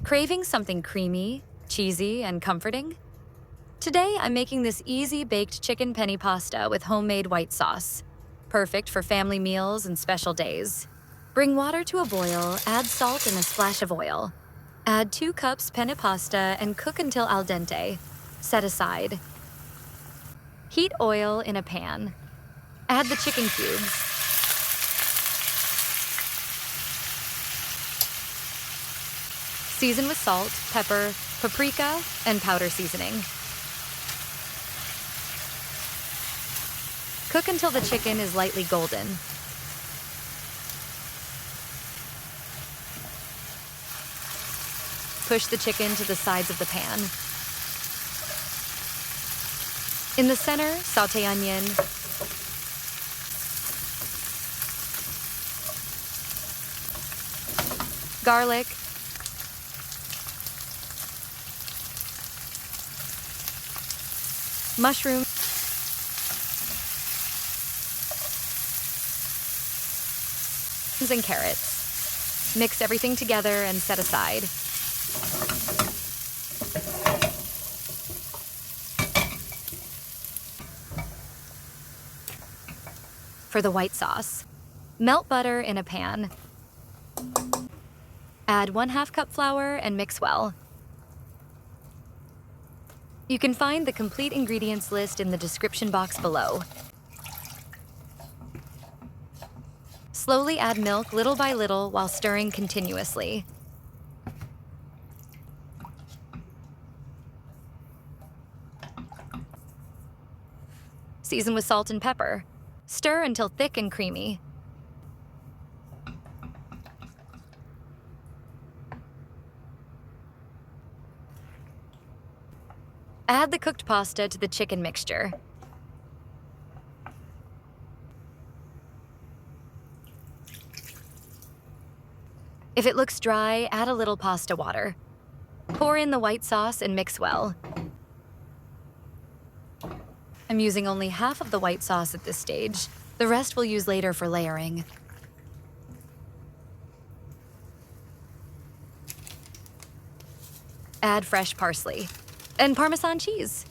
Craving something creamy, cheesy, and comforting? Today, I'm making this easy baked chicken penne pasta with homemade white sauce. Perfect for family meals and special days. Bring water to a boil, add salt and a splash of oil. Add 2 cups penne pasta and cook until al dente. Set aside. Heat oil in a pan. Add the chicken cubes. Season with salt, pepper, paprika, and powder seasoning. Cook until the chicken is lightly golden. Push the chicken to the sides of the pan. In the center, sauté onion, garlic, mushrooms, and carrots. Mix everything together and set aside. For the white sauce, melt butter in a pan. Add 1/2 cup flour and mix well. You can find the complete ingredients list in the description box below. Slowly add milk little by little while stirring continuously. Season with salt and pepper. Stir until thick and creamy. Add the cooked pasta to the chicken mixture. If it looks dry, add a little pasta water. Pour in the white sauce and mix well. I'm using only half of the white sauce at this stage. The rest we'll use later for layering. Add fresh parsley and Parmesan cheese.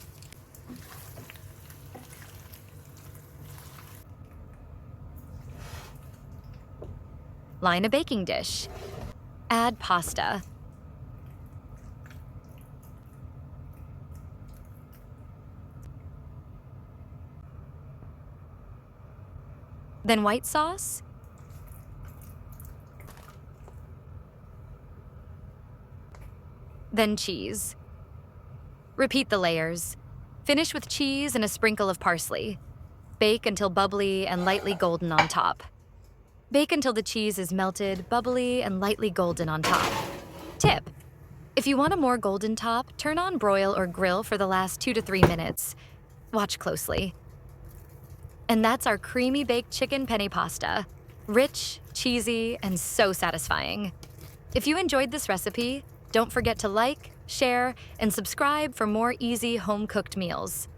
Line a baking dish. Add pasta. Then white sauce. Then cheese. Repeat the layers. Finish with cheese and a sprinkle of parsley. Bake until bubbly and lightly golden on top. Bake until the cheese is melted, bubbly, and lightly golden on top. Tip: if you want a more golden top, turn on broil or grill for the last 2 to 3 minutes. Watch closely. And that's our creamy baked chicken penne pasta. Rich, cheesy, and so satisfying. If you enjoyed this recipe, don't forget to like, share, and subscribe for more easy home-cooked meals.